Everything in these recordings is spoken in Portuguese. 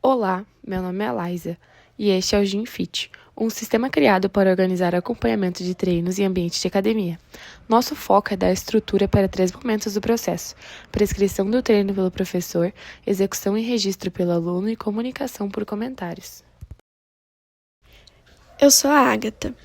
Olá, meu nome é Laísa e este é o GymFit, um sistema criado para organizar acompanhamento de treinos em ambiente de academia. Nosso foco é dar estrutura para 3 momentos do processo: prescrição do treino pelo professor, execução e registro pelo aluno e comunicação por comentários. Eu sou a Ágata.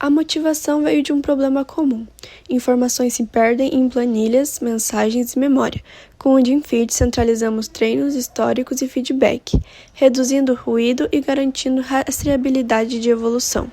A motivação veio de um problema comum. Informações se perdem em planilhas, mensagens e memória. Com o GymFit, centralizamos treinos históricos e feedback, reduzindo o ruído e garantindo rastreabilidade de evolução.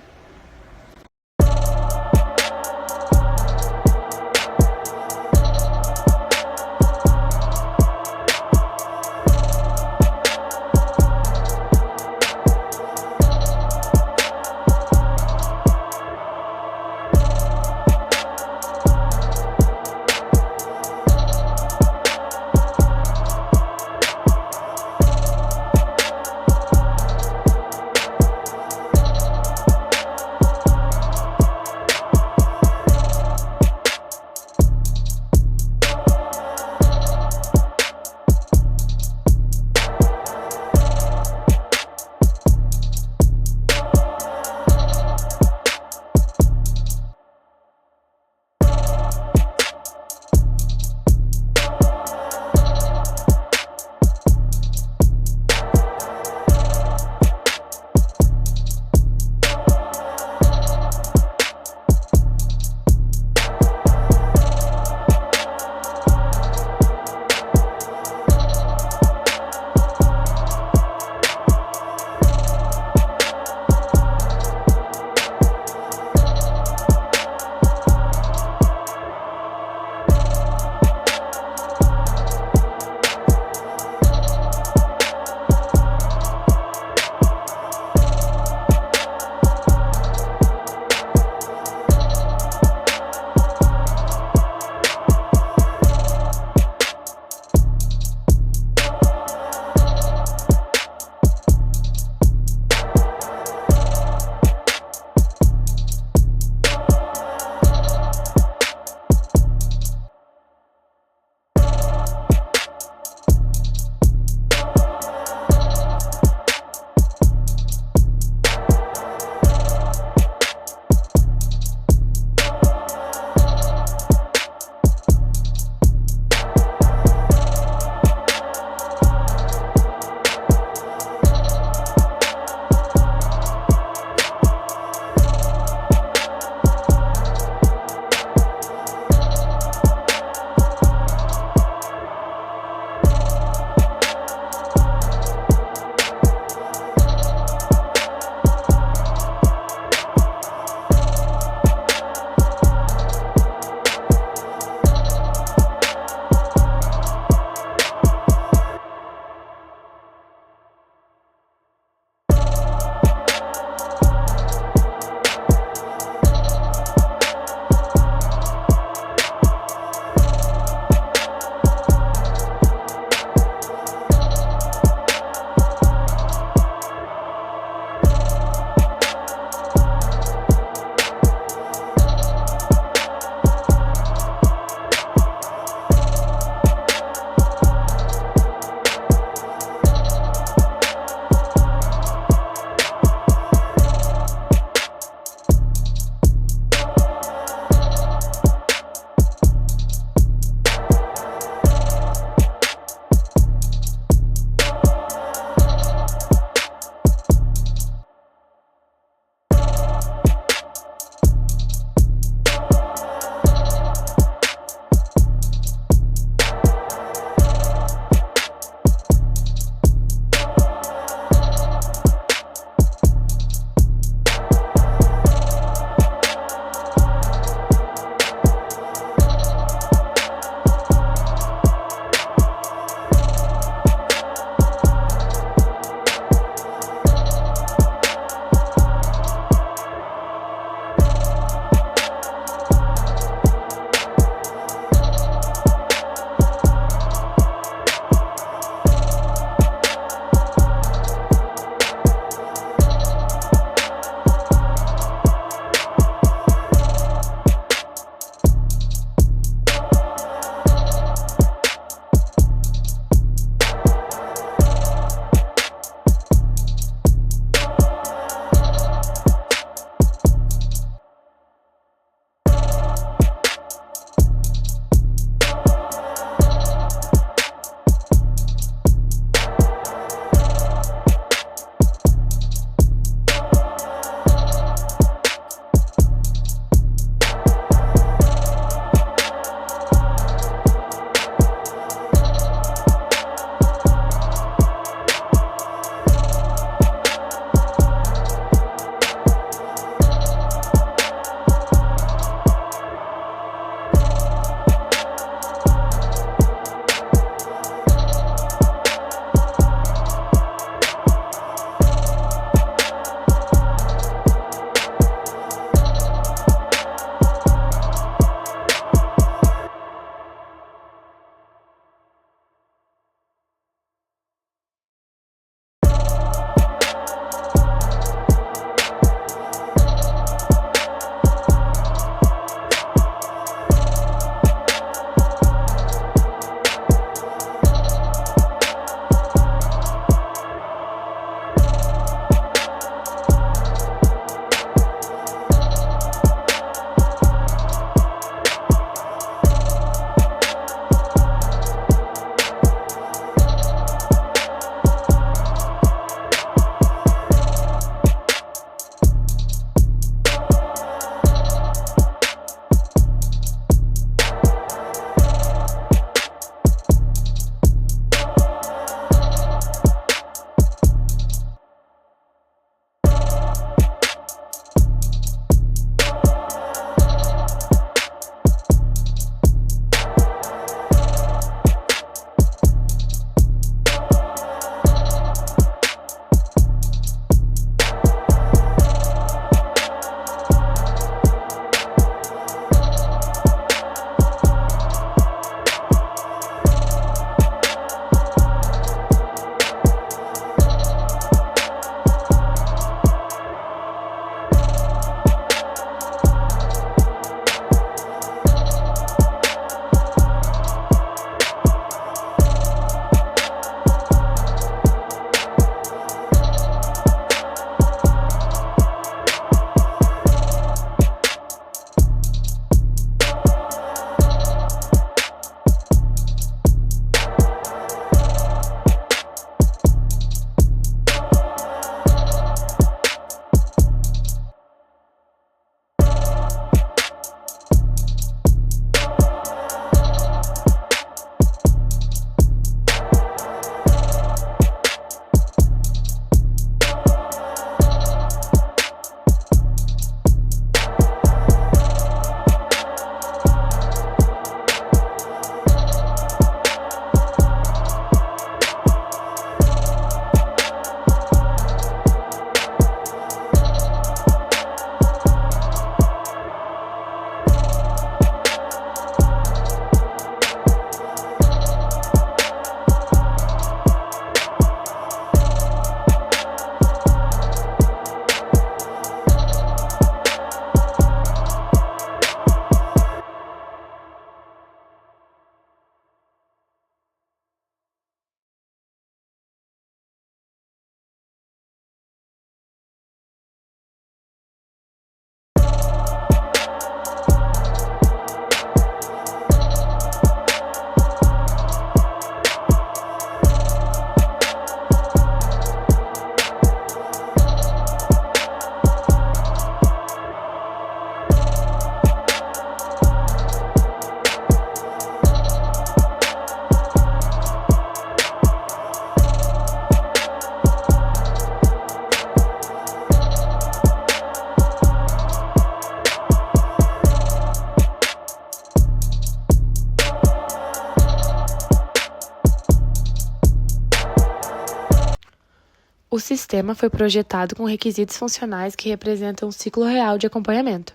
O sistema foi projetado com requisitos funcionais que representam um ciclo real de acompanhamento.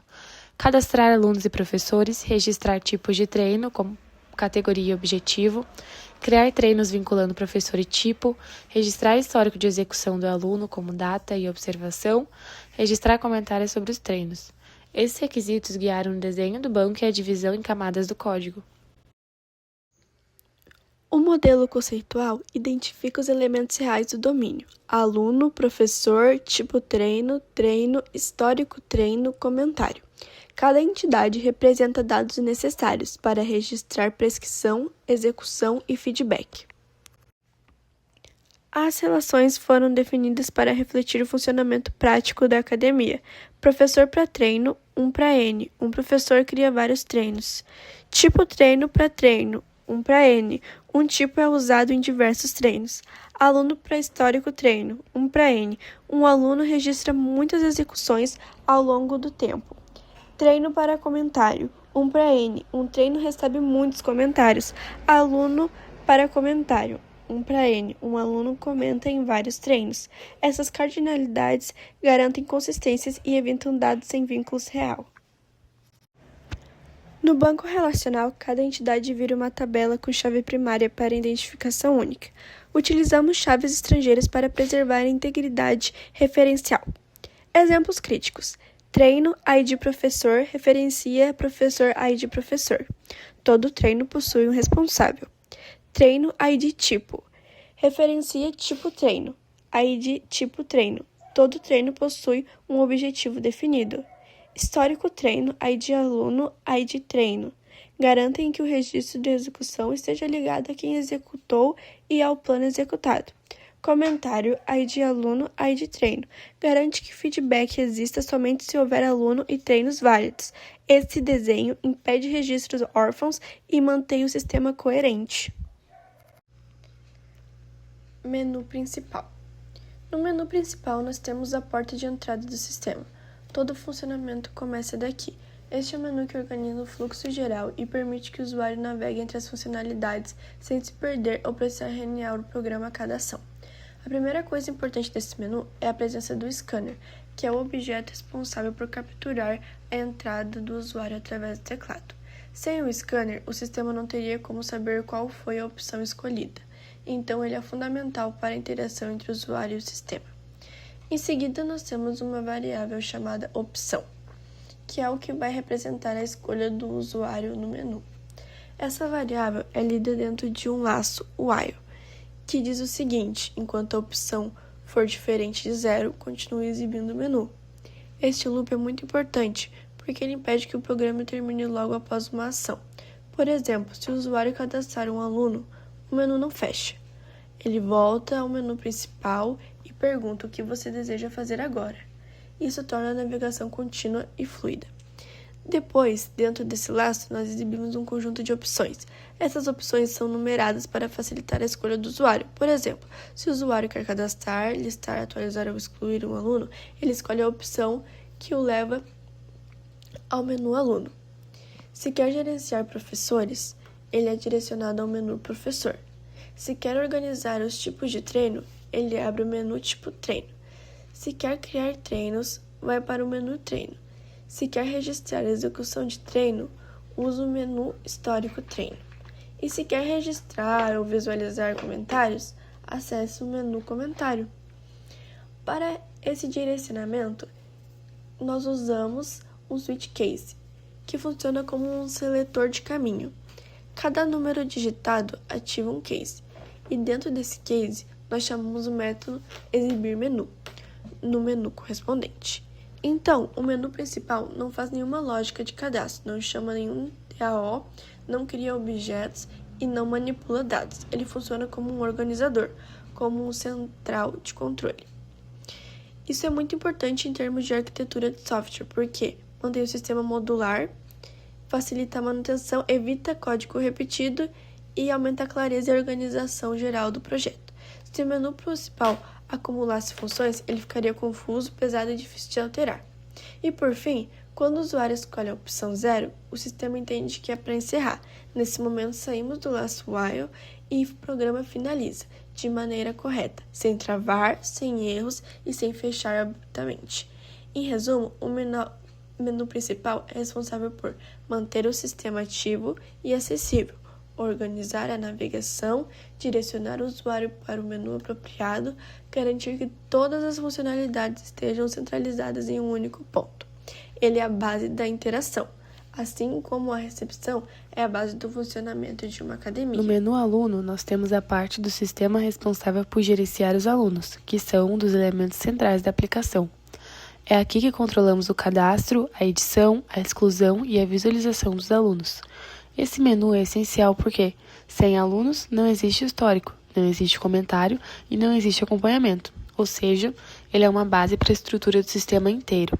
Cadastrar alunos e professores, registrar tipos de treino, como categoria e objetivo, criar treinos vinculando professor e tipo, registrar histórico de execução do aluno, como data e observação, registrar comentários sobre os treinos. Esses requisitos guiaram o desenho do banco e a divisão em camadas do código. O modelo conceitual identifica os elementos reais do domínio: aluno, professor, tipo treino, treino, histórico treino, comentário. Cada entidade representa dados necessários para registrar prescrição, execução e feedback. As relações foram definidas para refletir o funcionamento prático da academia. Professor para treino, 1 para N. Um professor cria vários treinos. Tipo treino para treino, 1 para N. Um tipo é usado em diversos treinos. Aluno para histórico treino, 1 para N. Um aluno registra muitas execuções ao longo do tempo. Treino para comentário, 1 para N. Um treino recebe muitos comentários. Aluno para comentário, 1 para N. Um aluno comenta em vários treinos. Essas cardinalidades garantem consistências e evitam dados sem vínculos real. No banco relacional, cada entidade vira uma tabela com chave primária para identificação única. Utilizamos chaves estrangeiras para preservar a integridade referencial. Exemplos críticos. Treino ID professor referencia professor ID professor. Todo treino possui um responsável. Treino ID tipo. Referencia tipo treino. ID tipo treino. Todo treino possui um objetivo definido. Histórico treino, ID aluno, ID treino. Garantem que o registro de execução esteja ligado a quem executou e ao plano executado. Comentário, ID aluno, ID treino. Garante que feedback exista somente se houver aluno e treinos válidos. Esse desenho impede registros órfãos e mantém o sistema coerente. Menu principal. No menu principal, nós temos a porta de entrada do sistema. Todo o funcionamento começa daqui. Este é o menu que organiza o fluxo geral e permite que o usuário navegue entre as funcionalidades sem se perder ou precisar reiniciar o programa a cada ação. A primeira coisa importante desse menu é a presença do scanner, que é o objeto responsável por capturar a entrada do usuário através do teclado. Sem o scanner, o sistema não teria como saber qual foi a opção escolhida, então ele é fundamental para a interação entre o usuário e o sistema. Em seguida, nós temos uma variável chamada opção, que é o que vai representar a escolha do usuário no menu. Essa variável é lida dentro de um laço while, que diz o seguinte: enquanto a opção for diferente de 0, continue exibindo o menu. Este loop é muito importante, porque ele impede que o programa termine logo após uma ação. Por exemplo, se o usuário cadastrar um aluno, o menu não fecha. Ele volta ao menu principal e pergunta o que você deseja fazer agora. Isso torna a navegação contínua e fluida. Depois, dentro desse laço, nós exibimos um conjunto de opções. Essas opções são numeradas para facilitar a escolha do usuário. Por exemplo, se o usuário quer cadastrar, listar, atualizar ou excluir um aluno, ele escolhe a opção que o leva ao menu aluno. Se quer gerenciar professores, ele é direcionado ao menu professor. Se quer organizar os tipos de treino, ele abre o menu tipo treino. Se quer criar treinos, vai para o menu treino. Se quer registrar a execução de treino, usa o menu histórico treino. E se quer registrar ou visualizar comentários, acesse o menu comentário. Para esse direcionamento, nós usamos um switch case, que funciona como um seletor de caminho. Cada número digitado ativa um case, e dentro desse case, nós chamamos o método exibir menu, no menu correspondente. Então, o menu principal não faz nenhuma lógica de cadastro, não chama nenhum DAO, não cria objetos e não manipula dados. Ele funciona como um organizador, como um central de controle. Isso é muito importante em termos de arquitetura de software, porque mantém o sistema modular, facilita a manutenção, evita código repetido e aumenta a clareza e a organização geral do projeto. Se o menu principal acumulasse funções, ele ficaria confuso, pesado e difícil de alterar. E por fim, Quando o usuário escolhe a opção 0, o sistema entende que é para encerrar. Nesse momento, saímos do laço while e o programa finaliza de maneira correta, sem travar, sem erros e sem fechar abruptamente. Em resumo, o menu principal é responsável por manter o sistema ativo e acessível, organizar a navegação, direcionar o usuário para o menu apropriado, garantir que todas as funcionalidades estejam centralizadas em um único ponto. Ele é a base da interação, assim como a recepção é a base do funcionamento de uma academia. No menu aluno, nós temos a parte do sistema responsável por gerenciar os alunos, que são um dos elementos centrais da aplicação. É aqui que controlamos o cadastro, a edição, a exclusão e a visualização dos alunos. Esse menu é essencial porque, sem alunos, não existe histórico, não existe comentário e não existe acompanhamento, ou seja, ele é uma base para a estrutura do sistema inteiro.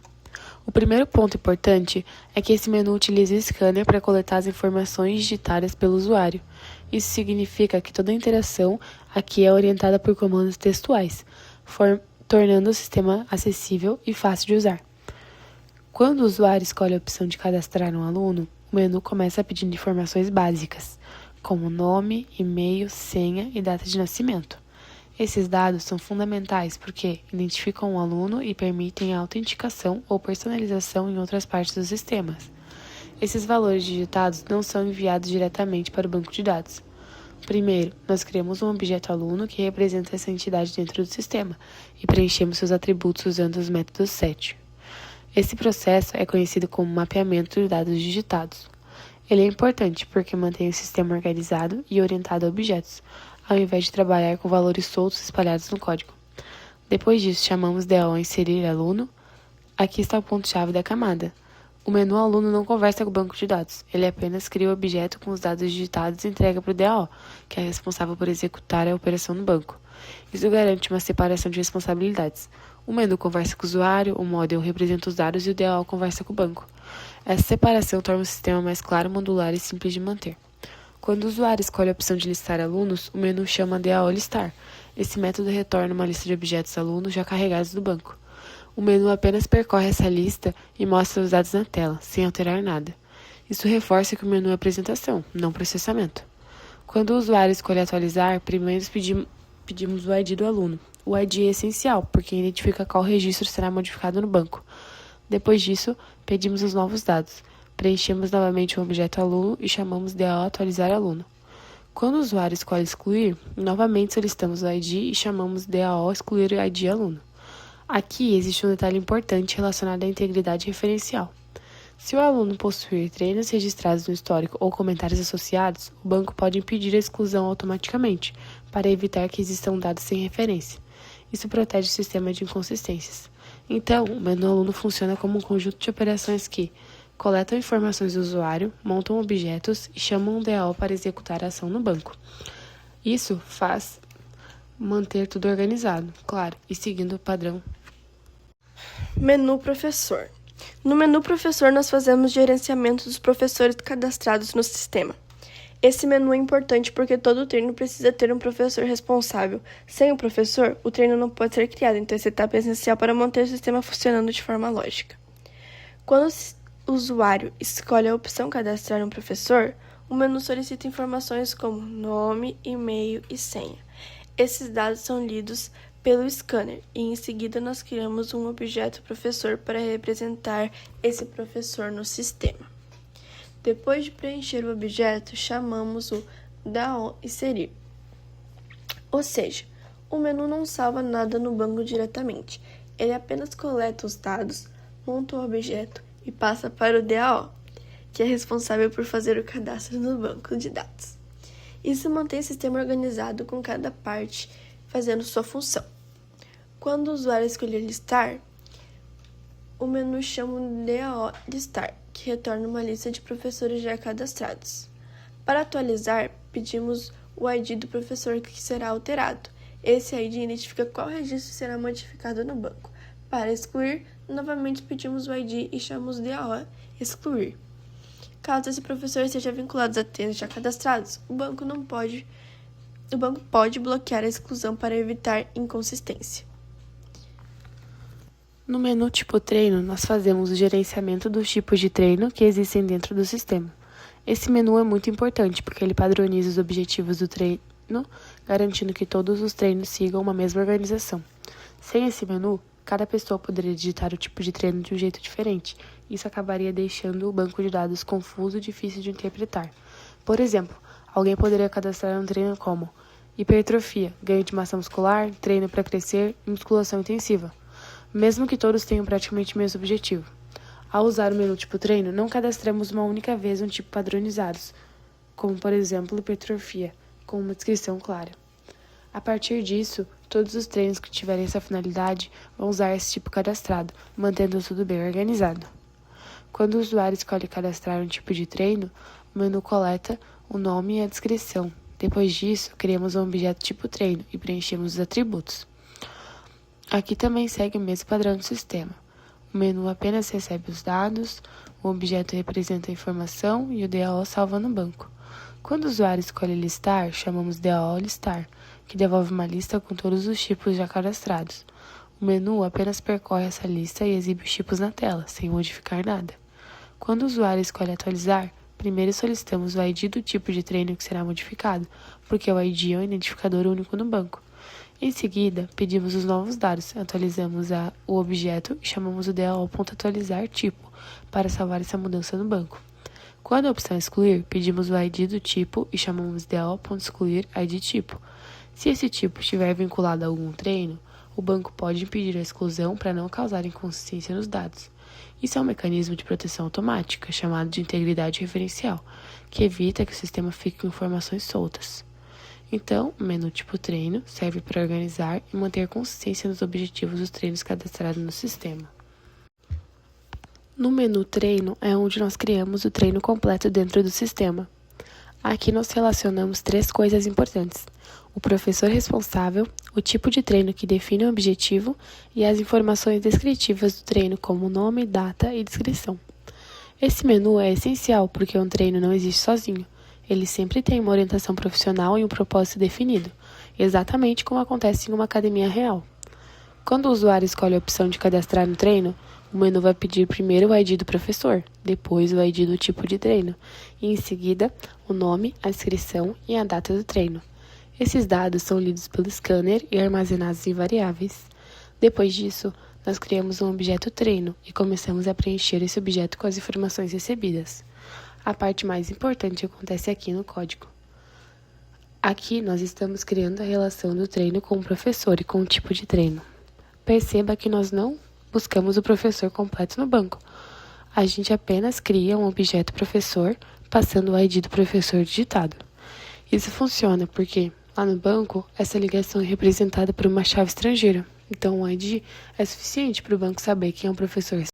O primeiro ponto importante é que esse menu utiliza o scanner para coletar as informações digitadas pelo usuário. Isso significa que toda a interação aqui é orientada por comandos textuais, tornando o sistema acessível e fácil de usar. Quando o usuário escolhe a opção de cadastrar um aluno, o menu começa pedindo informações básicas, como nome, e-mail, senha e data de nascimento. Esses dados são fundamentais porque identificam o aluno e permitem a autenticação ou personalização em outras partes dos sistemas. Esses valores digitados não são enviados diretamente para o banco de dados. Primeiro, nós criamos um objeto aluno que representa essa entidade dentro do sistema e preenchemos seus atributos usando os métodos set. Esse processo é conhecido como mapeamento de dados digitados. Ele é importante porque mantém o sistema organizado e orientado a objetos, ao invés de trabalhar com valores soltos espalhados no código. Depois disso, chamamos DO inserir aluno. Aqui está o ponto-chave da camada. O menu aluno não conversa com o banco de dados, ele apenas cria o objeto com os dados digitados e entrega para o DO, que é responsável por executar a operação no banco. Isso garante uma separação de responsabilidades. O menu conversa com o usuário, o model representa os dados e o DO conversa com o banco. Essa separação torna o sistema mais claro, modular e simples de manter. Quando o usuário escolhe a opção de listar alunos, o menu chama DAO listar. Esse método retorna uma lista de objetos alunos já carregados do banco. O menu apenas percorre essa lista e mostra os dados na tela, sem alterar nada. Isso reforça que o menu é apresentação, não processamento. Quando o usuário escolhe atualizar, primeiro pedimos o ID do aluno. O ID é essencial, porque identifica qual registro será modificado no banco. Depois disso, pedimos os novos dados. Preenchemos novamente o objeto aluno e chamamos DAO atualizar aluno. Quando o usuário escolhe excluir, novamente solicitamos o ID e chamamos DAO excluir o ID aluno. Aqui existe um detalhe importante relacionado à integridade referencial. Se o aluno possuir treinos registrados no histórico ou comentários associados, o banco pode impedir a exclusão automaticamente, para evitar que existam dados sem referência. Isso protege o sistema de inconsistências. Então, o menu aluno funciona como um conjunto de operações que coletam informações do usuário, montam objetos e chamam um DAO para executar a ação no banco. Isso faz manter tudo organizado, claro, e seguindo o padrão. Menu professor. No menu professor, nós fazemos gerenciamento dos professores cadastrados no sistema. Esse menu é importante porque todo treino precisa ter um professor responsável. Sem o professor, o treino não pode ser criado, então essa etapa é essencial para manter o sistema funcionando de forma lógica. Quando o usuário escolhe a opção cadastrar um professor, o menu solicita informações como nome, e-mail e senha. Esses dados são lidos pelo scanner e em seguida nós criamos um objeto professor para representar esse professor no sistema. Depois de preencher o objeto, chamamos o DAO inserir. Ou seja, o menu não salva nada no banco diretamente, ele apenas coleta os dados, monta o objeto e passa para o DAO, que é responsável por fazer o cadastro no banco de dados. Isso mantém o sistema organizado com cada parte fazendo sua função. Quando o usuário escolher listar, o menu chama o DAO listar, que retorna uma lista de professores já cadastrados. Para atualizar, pedimos o ID do professor que será alterado. Esse ID identifica qual registro será modificado no banco. Para excluir, novamente pedimos o ID e chamamos DAO excluir. Caso esse professor esteja vinculado a treinos já cadastrados, o banco pode bloquear a exclusão para evitar inconsistência. No menu tipo treino, nós fazemos o gerenciamento dos tipos de treino que existem dentro do sistema. Esse menu é muito importante porque ele padroniza os objetivos do treino, garantindo que todos os treinos sigam uma mesma organização. Sem esse menu, cada pessoa poderia digitar o tipo de treino de um jeito diferente. Isso acabaria deixando o banco de dados confuso e difícil de interpretar. Por exemplo, alguém poderia cadastrar um treino como hipertrofia, ganho de massa muscular, treino para crescer e musculação intensiva, mesmo que todos tenham praticamente o mesmo objetivo. Ao usar o menu tipo treino, não cadastramos uma única vez um tipo padronizado, como por exemplo hipertrofia, com uma descrição clara. A partir disso, todos os treinos que tiverem essa finalidade vão usar esse tipo cadastrado, mantendo tudo bem organizado. Quando o usuário escolhe cadastrar um tipo de treino, o menu coleta o nome e a descrição. Depois disso, criamos um objeto tipo treino e preenchemos os atributos. Aqui também segue o mesmo padrão do sistema. O menu apenas recebe os dados, o objeto representa a informação e o DAO salva no banco. Quando o usuário escolhe listar, chamamos DAO listar, que devolve uma lista com todos os tipos já cadastrados. O menu apenas percorre essa lista e exibe os tipos na tela, sem modificar nada. Quando o usuário escolhe atualizar, primeiro solicitamos o ID do tipo de treino que será modificado, porque o ID é um identificador único no banco. Em seguida, pedimos os novos dados, atualizamos o objeto e chamamos o DAO.atualizar tipo para salvar essa mudança no banco. Quando a opção excluir, pedimos o ID do tipo e chamamos DAO.excluir ID tipo. Se esse tipo estiver vinculado a algum treino, o banco pode impedir a exclusão para não causar inconsistência nos dados. Isso é um mecanismo de proteção automática, chamado de integridade referencial, que evita que o sistema fique com informações soltas. Então, o menu tipo treino serve para organizar e manter consistência nos objetivos dos treinos cadastrados no sistema. No menu treino é onde nós criamos o treino completo dentro do sistema. Aqui nós relacionamos 3 coisas importantes: o professor responsável, o tipo de treino que define o objetivo e as informações descritivas do treino como nome, data e descrição. Esse menu é essencial porque um treino não existe sozinho. Ele sempre tem uma orientação profissional e um propósito definido, exatamente como acontece em uma academia real. Quando o usuário escolhe a opção de cadastrar no treino, o menu vai pedir primeiro o ID do professor, depois o ID do tipo de treino, e em seguida o nome, a descrição e a data do treino. Esses dados são lidos pelo scanner e armazenados em variáveis. Depois disso, nós criamos um objeto treino e começamos a preencher esse objeto com as informações recebidas. A parte mais importante acontece aqui no código. Aqui nós estamos criando a relação do treino com o professor e com o tipo de treino. Perceba que nós não buscamos o professor completo no banco. A gente apenas cria um objeto professor, passando o ID do professor digitado. Isso funciona porque, lá no banco, essa ligação é representada por uma chave estrangeira. Então, o ID é suficiente para o banco saber quem é o professor.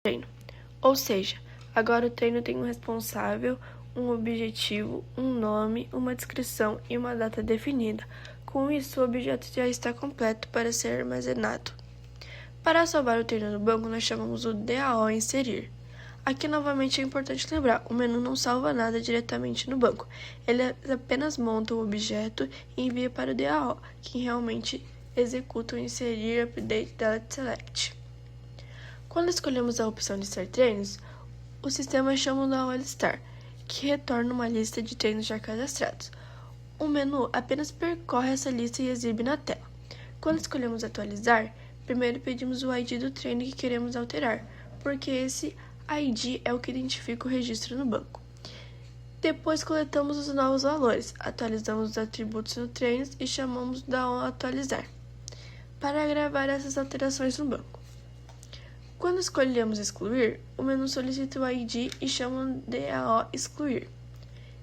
Treino. Ou seja, agora o treino tem um responsável, um objetivo, um nome, uma descrição e uma data definida. Com isso, o objeto já está completo para ser armazenado. Para salvar o treino no banco, nós chamamos o DAO inserir. Aqui, novamente, é importante lembrar, o menu não salva nada diretamente no banco. Ele apenas monta o objeto e envia para o DAO, que realmente executa o inserir, update, delete, select. Quando escolhemos a opção listar treinos, o sistema chama o DAO listar, que retorna uma lista de treinos já cadastrados. O menu apenas percorre essa lista e exibe na tela. Quando escolhemos atualizar, primeiro pedimos o ID do treino que queremos alterar, porque esse ID é o que identifica o registro no banco. Depois coletamos os novos valores, atualizamos os atributos no treino e chamamos DAO atualizar, para gravar essas alterações no banco. Quando escolhemos excluir, o menu solicita o ID e chama o DAO excluir.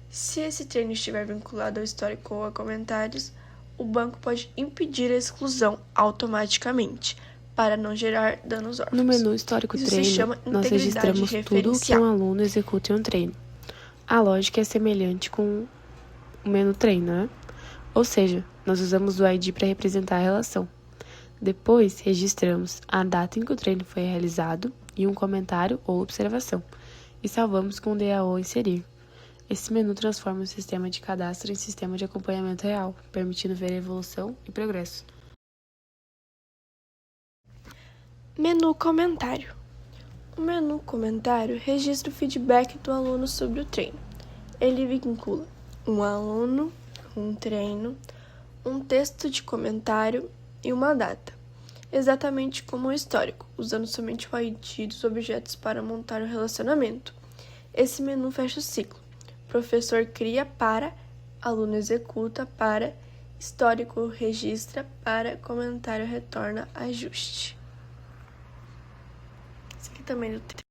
Se esse treino estiver vinculado ao histórico ou a comentários, o banco pode impedir a exclusão automaticamente, para não gerar danos órfãos. No menu histórico treino, nós registramos tudo o que um aluno executa em um treino. A lógica é semelhante com o menu treino, né? Ou seja, nós usamos o ID para representar a relação. Depois, registramos a data em que o treino foi realizado e um comentário ou observação, e salvamos com o DAO inserir. Esse menu transforma o sistema de cadastro em sistema de acompanhamento real, permitindo ver a evolução e progresso. Menu comentário. O menu comentário registra o feedback do aluno sobre o treino. Ele vincula um aluno, um treino, um texto de comentário e uma data, exatamente como o histórico, usando somente o ID dos objetos para montar o relacionamento. Esse menu fecha o ciclo. Professor cria para, aluno executa para, histórico registra para, comentário retorna, ajuste. Esse aqui também